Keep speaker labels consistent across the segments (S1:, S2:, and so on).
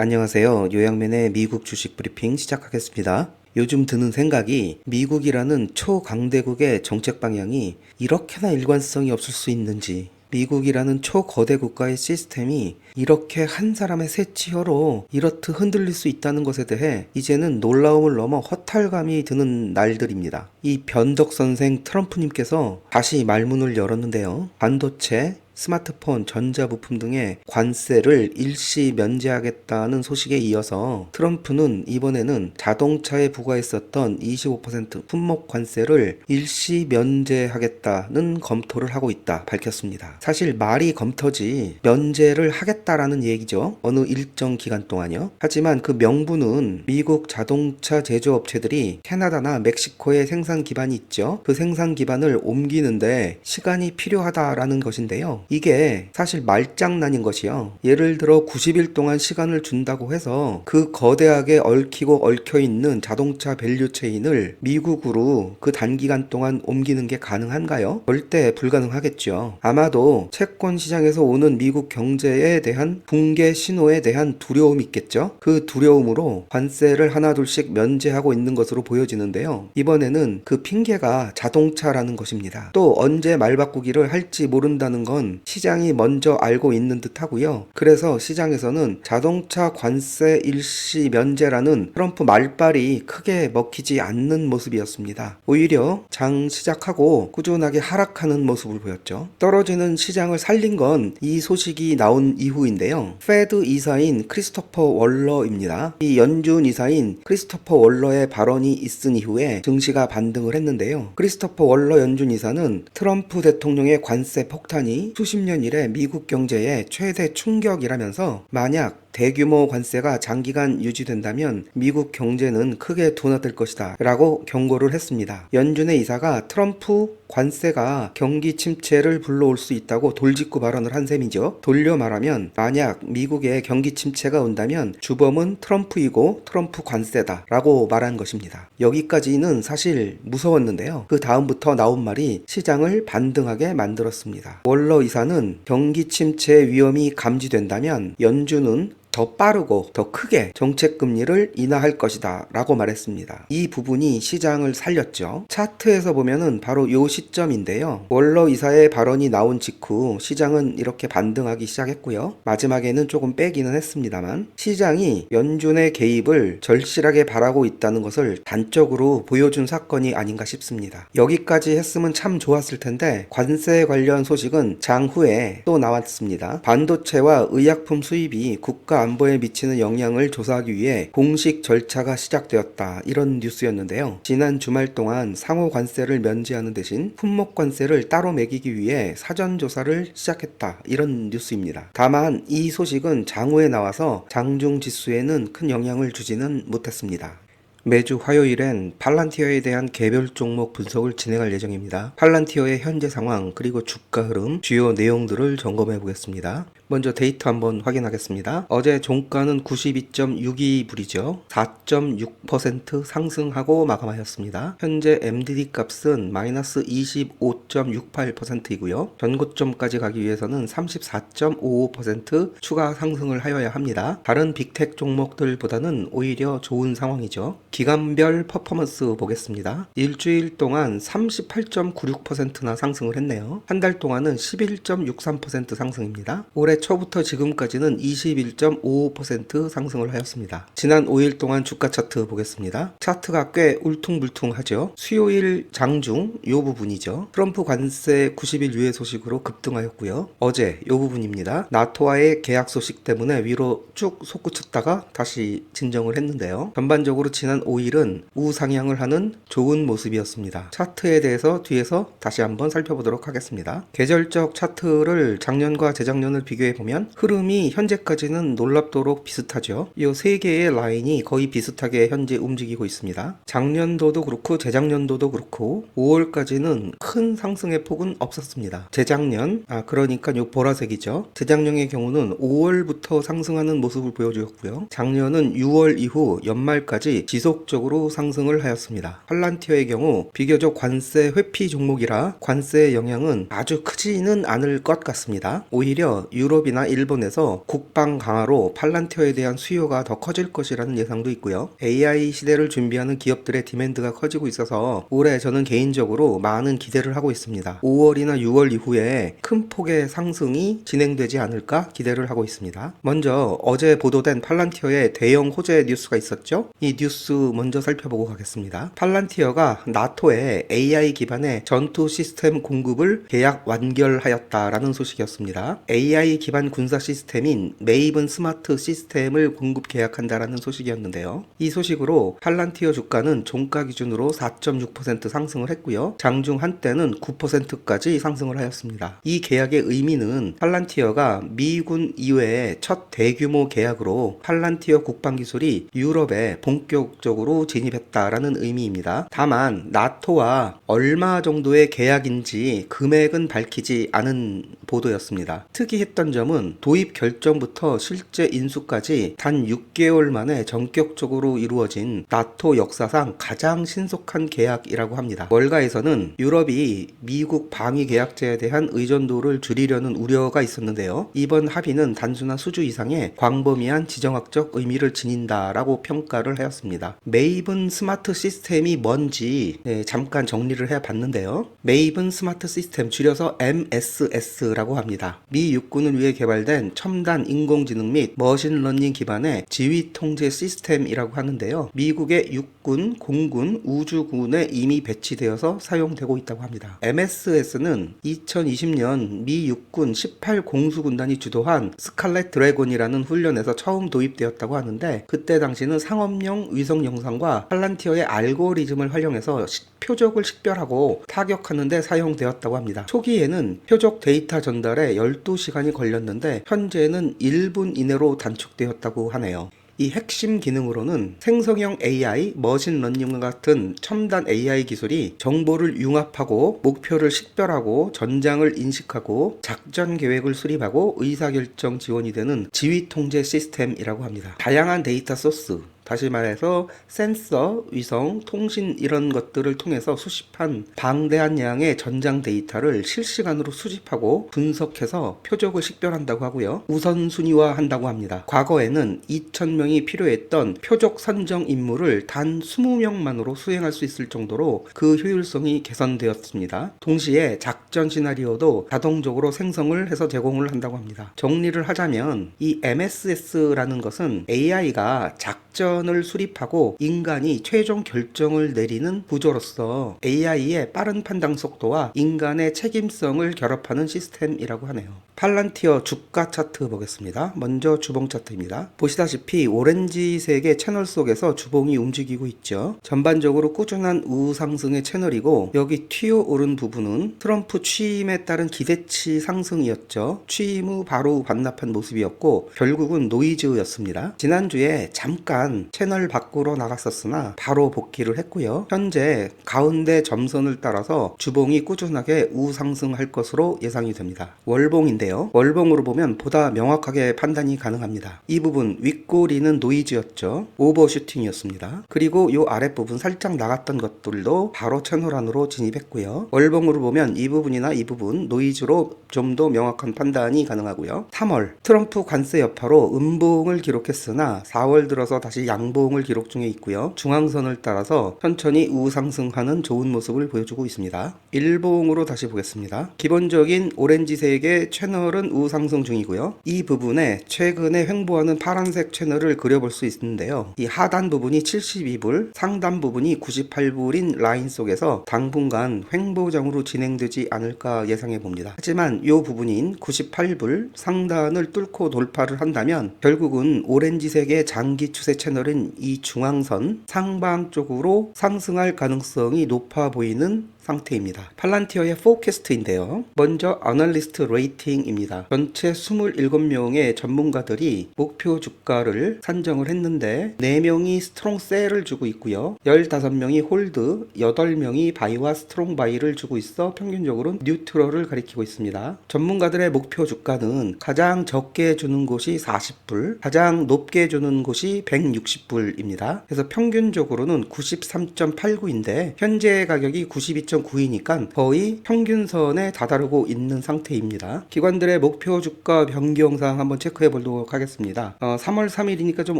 S1: 안녕하세요. 요양맨의 미국 주식 브리핑 시작하겠습니다. 요즘 드는 생각이 미국이라는 초강대국의 정책 방향이 이렇게나 일관성이 없을 수 있는지, 미국이라는 초거대 국가의 시스템이 이렇게 한 사람의 새치어로 이렇듯 흔들릴 수 있다는 것에 대해 이제는 놀라움을 넘어 허탈감이 드는 날들입니다. 이 변덕 선생 트럼프님께서 다시 말문을 열었는데요. 반도체, 스마트폰, 전자부품 등의 관세를 일시 면제하겠다는 소식에 이어서 트럼프는 이번에는 자동차에 부과했었던 25% 품목 관세를 일시 면제하겠다는 검토를 하고 있다 밝혔습니다. 사실 말이 검토지 면제를 하겠다라는 얘기죠. 어느 일정 기간 동안요. 하지만 그 명분은 미국 자동차 제조업체들이 캐나다나 멕시코에 생산 기반이 있죠. 그 생산 기반을 옮기는데 시간이 필요하다라는 것인데요. 이게 사실 말장난인 것이요. 예를 들어 90일 동안 시간을 준다고 해서 그 거대하게 얽히고 얽혀있는 자동차 밸류체인을 미국으로 그 단기간 동안 옮기는 게 가능한가요? 절대 불가능하겠죠. 아마도 채권 시장에서 오는 미국 경제에 대한 붕괴 신호에 대한 두려움이 있겠죠. 그 두려움으로 관세를 하나둘씩 면제하고 있는 것으로 보여지는데요. 이번에는 그 핑계가 자동차라는 것입니다. 또 언제 말바꾸기를 할지 모른다는 건 시장이 먼저 알고 있는 듯 하고요. 그래서 시장에서는 자동차 관세 일시 면제라는 트럼프 말빨이 크게 먹히지 않는 모습이었습니다. 오히려 장 시작하고 꾸준하게 하락하는 모습을 보였죠. 떨어지는 시장을 살린 건 이 소식이 나온 이후인데요. 페드 이사인 크리스토퍼 월러입니다. 이 연준 이사인 크리스토퍼 월러의 발언이 있은 이후에 증시가 반등을 했는데요. 크리스토퍼 월러 연준 이사는 트럼프 대통령의 관세 폭탄이 수십 년 이래 미국 경제의 최대 충격이라면서 만약 대규모 관세가 장기간 유지된다면 미국 경제는 크게 둔화될 것이다 라고 경고를 했습니다. 연준의 이사가 트럼프 관세가 경기 침체를 불러올 수 있다고 돌직구 발언을 한 셈이죠. 돌려 말하면 만약 미국에 경기 침체가 온다면 주범은 트럼프이고 트럼프 관세다 라고 말한 것입니다. 여기까지는 사실 무서웠는데요. 그 다음부터 나온 말이 시장을 반등하게 만들었습니다. 월러 이사는 경기 침체 위험이 감지된다면 연준은 더 빠르고 더 크게 정책금리를 인하할 것이다 라고 말했습니다. 이 부분이 시장을 살렸죠. 차트에서 보면은 바로 이 시점인데요. 월러 이사의 발언이 나온 직후 시장은 이렇게 반등하기 시작했고요. 마지막에는 조금 빼기는 했습니다만 시장이 연준의 개입을 절실하게 바라고 있다는 것을 단적으로 보여준 사건이 아닌가 싶습니다. 여기까지 했으면 참 좋았을 텐데 관세 관련 소식은 장후에 또 나왔습니다. 반도체와 의약품 수입이 국가 안보에 미치는 영향을 조사하기 위해 공식 절차가 시작되었다. 이런 뉴스였는데요. 지난 주말 동안 상호 관세를 면제하는 대신 품목 관세를 따로 매기기 위해 사전 조사를 시작했다. 이런 뉴스입니다. 다만 이 소식은 장후에 나와서 장중 지수에는 큰 영향을 주지는 못했습니다. 매주 화요일엔 팔란티어에 대한 개별 종목 분석을 진행할 예정입니다. 팔란티어의 현재 상황 그리고 주가 흐름, 주요 내용들을 점검해 보겠습니다. 먼저 데이터 한번 확인하겠습니다. 어제 종가는 92.62불이죠. 4.6% 상승하고 마감하였습니다. 현재 MDD 값은 마이너스 25.68%이고요. 전고점까지 가기 위해서는 34.55% 추가 상승을 하여야 합니다. 다른 빅텍 종목들보다는 오히려 좋은 상황이죠. 기간별 퍼포먼스 보겠습니다. 일주일 동안 38.96%나 상승을 했네요. 한 달 동안은 11.63% 상승입니다. 올해 초부터 지금까지는 21.55% 상승을 하였습니다. 지난 5일 동안 주가 차트 보겠습니다. 차트가 꽤 울퉁불퉁하죠. 수요일 장중 이 부분이죠. 트럼프 관세 90일 유예 소식으로 급등하였고요. 어제 이 부분입니다. 나토와의 계약 소식 때문에 위로 쭉 솟구쳤다가 다시 진정을 했는데요. 전반적으로 지난 5일은 우상향을 하는 좋은 모습이었습니다. 차트에 대해서 뒤에서 다시 한번 살펴보도록 하겠습니다. 계절적 차트를 작년과 재작년을 비교해 보면 흐름이 현재까지는 놀랍도록 비슷하죠. 이 세 개의 라인이 거의 비슷하게 현재 움직이고 있습니다. 작년도도 그렇고 재작년도도 그렇고 5월까지는 큰 상승의 폭은 없었습니다. 재작년, 그러니까 이 보라색이죠. 재작년의 경우는 5월부터 상승하는 모습을 보여주었고요. 작년은 6월 이후 연말까지 지속적으로 상승을 하였습니다. 팔란티어의 경우 비교적 관세 회피 종목이라 관세의 영향은 아주 크지는 않을 것 같습니다. 오히려 유로 유럽이나 일본에서 국방 강화로 팔란티어에 대한 수요가 더 커질 것이라는 예상도 있고요. AI 시대를 준비하는 기업들의 디맨드가 커지고 있어서 올해 저는 개인적으로 많은 기대를 하고 있습니다. 5월이나 6월 이후에 큰 폭의 상승이 진행되지 않을까 기대를 하고 있습니다. 먼저 어제 보도된 팔란티어의 대형 호재 뉴스가 있었죠. 이 뉴스 먼저 살펴보고 가겠습니다. 팔란티어가 나토에 AI 기반의 전투 시스템 공급을 계약 완결하였다라는 소식이었습니다. AI 기반 군사 시스템인 메이븐 스마트 시스템을 공급 계약한다라는 소식이었는데요. 이 소식으로 팔란티어 주가는 종가 기준으로 4.6% 상승을 했고요. 장중 한때는 9%까지 상승을 하였습니다. 이 계약의 의미는 팔란티어가 미군 이외의 첫 대규모 계약으로 팔란티어 국방 기술이 유럽에 본격적으로 진입했다라는 의미입니다. 다만 나토와 얼마 정도의 계약인지 금액은 밝히지 않은 보도였습니다. 특이했던 점은 도입 결정부터 실제 인수까지 단 6개월 만에 전격적으로 이루어진 나토 역사상 가장 신속한 계약이라고 합니다. 월가에서는 유럽이 미국 방위 계약제에 대한 의존도를 줄이려는 우려가 있었는데요. 이번 합의는 단순한 수주 이상의 광범위한 지정학적 의미를 지닌다라고 평가를 하였습니다. 메이븐 스마트 시스템이 뭔지 잠깐 정리를 해봤는데요. 메이븐 스마트 시스템 줄여서 MSS라고 합니다. 미 육군을 위해 개발된 첨단 인공지능 및 머신러닝 기반의 지휘 통제 시스템이라고 하는데요. 미국의 육군, 공군, 우주군에 이미 배치되어서 사용되고 있다고 합니다. MSS는 2020년 미 육군 18공수군단이 주도한 스칼렛 드래곤이라는 훈련에서 처음 도입되었다고 하는데 그때 당시는 상업용 위성 영상과 팔란티어의 알고리즘을 활용해서 표적을 식별하고 타격하는 데 사용되었다고 합니다. 초기에는 표적 데이터 전달에 12시간이 걸렸는데 현재는 1분 이내로 단축되었다고 하네요. 이 핵심 기능으로는 생성형 AI, 머신러닝과 같은 첨단 AI 기술이 정보를 융합하고 목표를 식별하고 전장을 인식하고 작전 계획을 수립하고 의사결정 지원이 되는 지휘 통제 시스템이라고 합니다. 다양한 데이터 소스, 다시 말해서 센서, 위성, 통신 이런 것들을 통해서 수집한 방대한 양의 전장 데이터를 실시간으로 수집하고 분석해서 표적을 식별한다고 하고요. 우선순위화 한다고 합니다. 과거에는 2,000명이 필요했던 표적 선정 임무를 단 20명만으로 수행할 수 있을 정도로 그 효율성이 개선되었습니다. 동시에 작전 시나리오도 자동적으로 생성을 해서 제공을 한다고 합니다. 정리를 하자면 이 MSS라는 것은 AI가 작전을 수립하고 인간이 최종 결정을 내리는 구조로서 AI의 빠른 판단 속도와 인간의 책임성을 결합하는 시스템이라고 하네요. 팔란티어 주가 차트 보겠습니다. 먼저 주봉 차트입니다. 보시다시피 오렌지색의 채널 속에서 주봉이 움직이고 있죠. 전반적으로 꾸준한 우상승의 채널이고 여기 튀어오른 부분은 트럼프 취임에 따른 기대치 상승이었죠. 취임 후 바로 반납한 모습이었고 결국은 노이즈였습니다. 지난주에 잠깐 채널 밖으로 나갔었으나 바로 복귀를 했고요. 현재 가운데 점선을 따라서 주봉이 꾸준하게 우상승할 것으로 예상이 됩니다. 월봉인데요. 월봉으로 보면 보다 명확하게 판단이 가능합니다. 이 부분 윗꼬리는 노이즈였죠. 오버슈팅이었습니다. 그리고 이 아랫부분 살짝 나갔던 것들도 바로 채널 안으로 진입했고요. 월봉으로 보면 이 부분이나 이 부분 노이즈로 좀 더 명확한 판단이 가능하고요. 3월 트럼프 관세 여파로 음봉을 기록했으나 4월 들어서 다시 양봉을 기록 중에 있고요. 중앙선을 따라서 천천히 우상승하는 좋은 모습을 보여주고 있습니다. 일봉으로 다시 보겠습니다. 기본적인 오렌지색의 채널은 우상승 중이고요. 이 부분에 최근에 횡보하는 파란색 채널을 그려볼 수 있는데요. 이 하단 부분이 72불, 상단 부분이 98불인 라인 속에서 당분간 횡보장으로 진행되지 않을까 예상해 봅니다. 하지만 이 부분인 98불 상단을 뚫고 돌파를 한다면 결국은 오렌지색의 장기 추세 채널인 이 중앙선 상방 쪽으로 상승할 가능성이 높아 보이는 상태입니다. 팔란티어의 포캐스트인데요. 먼저 애널리스트 레이팅입니다. 전체 27명의 전문가들이 목표 주가를 산정을 했는데 4명이 스트롱 셀을 주고 있고요. 15명이 홀드, 8명이 바이와 스트롱 바이를 주고 있어 평균적으로 뉴트럴을 가리키고 있습니다. 전문가들의 목표 주가는 가장 적게 주는 곳이 40불, 가장 높게 주는 곳이 160불입니다. 그래서 평균적으로는 93.89인데 현재 가격이 92.5 0.9이니까 거의 평균선에 다다르고 있는 상태입니다. 기관들의 목표 주가 변경사항 한번 체크해 보도록 하겠습니다. 3월 3일이니까 좀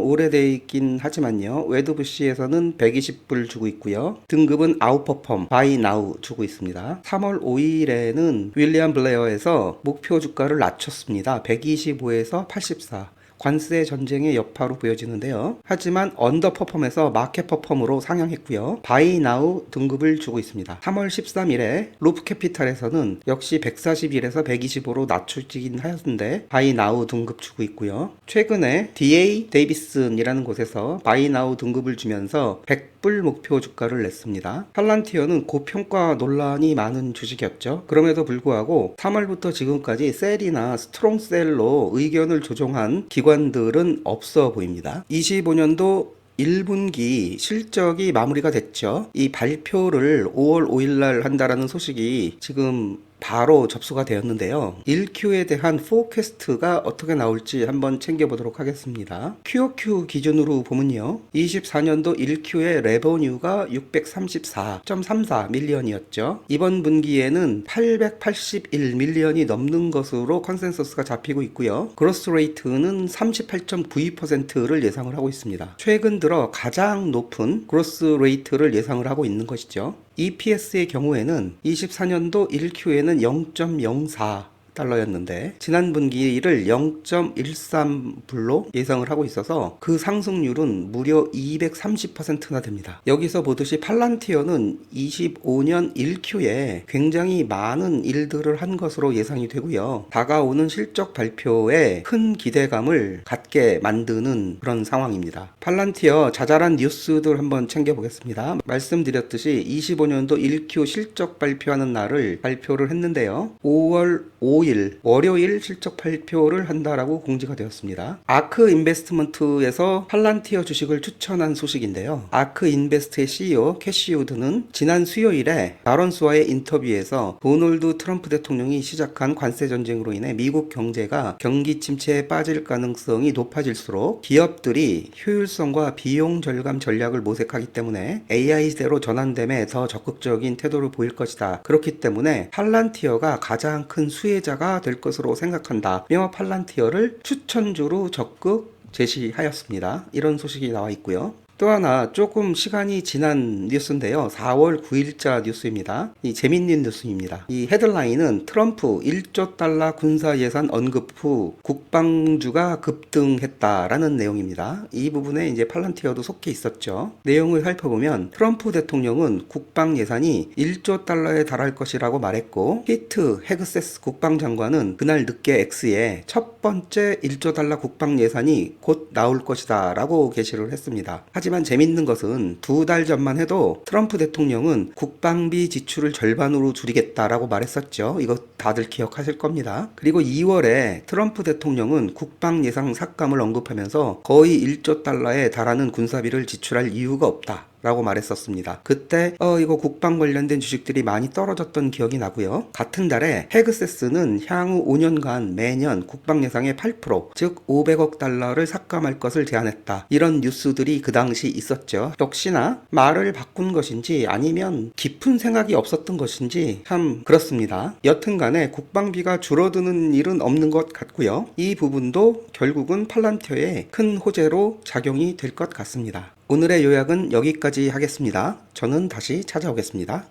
S1: 오래돼 있긴 하지만요. 웨드부시에서는 120불 주고 있고요. 등급은 아웃퍼폼, 바이 나우 주고 있습니다. 3월 5일에는 윌리엄 블레어에서 목표 주가를 낮췄습니다. 125에서 84. 관세 전쟁의 여파로 보여지는데요. 하지만 언더퍼폼에서 마켓퍼폼으로 상향했고요. 바이 나우 등급을 주고 있습니다. 3월 13일에 로프캐피탈에서는 역시 141에서 125로 낮춰지긴 하였는데 바이 나우 등급 주고 있고요. 최근에 DA 데이비슨이라는 곳에서 바이 나우 등급을 주면서 100불 목표 주가를 냈습니다. 팔란티어는 고평가 논란이 많은 주식이었죠. 그럼에도 불구하고 3월부터 지금까지 셀이나 스트롱셀로 의견을 조정한 기관들은 없어 보입니다. 25년도 1분기 실적이 마무리가 됐죠. 이 발표를 5월 5일 날 한다라는 소식이 지금 바로 접수가 되었는데요. 1Q에 대한 포캐스트가 어떻게 나올지 한번 챙겨보도록 하겠습니다. QOQ 기준으로 보면요. 24년도 1Q의 레버뉴가 634.34 밀리언이었죠. 이번 분기에는 881 밀리언이 넘는 것으로 컨센서스가 잡히고 있고요. 그로스 레이트는 38.92%를 예상을 하고 있습니다. 최근 들어 가장 높은 그로스 레이트를 예상을 하고 있는 것이죠. EPS의 경우에는 24년도 1Q에는 0.04 달러였는데 지난 분기를 0.13불로 예상을 하고 있어서 그 상승률은 무려 230%나 됩니다. 여기서 보듯이 팔란티어는 25년 1Q에 굉장히 많은 일들을 한 것으로 예상이 되고요. 다가오는 실적 발표에 큰 기대감을 갖게 만드는 그런 상황입니다. 팔란티어 자잘한 뉴스들 한번 챙겨보겠습니다. 말씀드렸듯이 25년도 1Q 실적 발표하는 날을 발표를 했는데요. 5월 5일 월요일 실적 발표를 한다라고 공지가 되었습니다. 아크 인베스트먼트에서 팔란티어 주식을 추천한 소식인데요. 아크 인베스트의 CEO 캐시 우드는 지난 수요일에 바런스와의 인터뷰에서 도널드 트럼프 대통령이 시작한 관세 전쟁으로 인해 미국 경제가 경기 침체에 빠질 가능성이 높아질수록 기업들이 효율성과 비용 절감 전략을 모색하기 때문에 AI 시대로 전환됨에 더 적극적인 태도를 보일 것이다. 그렇기 때문에 팔란티어가 가장 큰 수혜자가 될 것으로 생각한다며 팔란티어를 추천주로 적극 제시하였습니다. 이런 소식이 나와 있고요. 또 하나 조금 시간이 지난 뉴스인데요. 4월 9일자 뉴스입니다. 이 재밌는 뉴스입니다. 이 헤드라인은 트럼프 1조 달러 군사 예산 언급 후 국방주가 급등했다라는 내용입니다. 이 부분에 이제 팔란티어도 속해 있었죠. 내용을 살펴보면 트럼프 대통령은 국방 예산이 1조 달러에 달할 것이라고 말했고 피트 헤그세스 국방장관은 그날 늦게 X에 첫 번째 1조 달러 국방 예산이 곧 나올 것이다 라고 게시를 했습니다. 하지만 재밌는 것은 2달 전만 해도 트럼프 대통령은 국방비 지출을 절반으로 줄이겠다라고 말했었죠. 이거 다들 기억하실 겁니다. 그리고 2월에 트럼프 대통령은 국방 예산 삭감을 언급하면서 거의 1조 달러에 달하는 군사비를 지출할 이유가 없다 라고 말했었습니다. 그때 이거 국방 관련된 주식들이 많이 떨어졌던 기억이 나고요. 같은 달에 헤그세스는 향후 5년간 매년 국방 예산의 8%, 즉 500억 달러를 삭감할 것을 제안했다. 이런 뉴스들이 그 당시 있었죠. 역시나 말을 바꾼 것인지 아니면 깊은 생각이 없었던 것인지 참 그렇습니다. 여튼간에 국방비가 줄어드는 일은 없는 것 같고요. 이 부분도 결국은 팔란티어의 큰 호재로 작용이 될 것 같습니다. 오늘의 요약은 여기까지 하겠습니다. 저는 다시 찾아오겠습니다.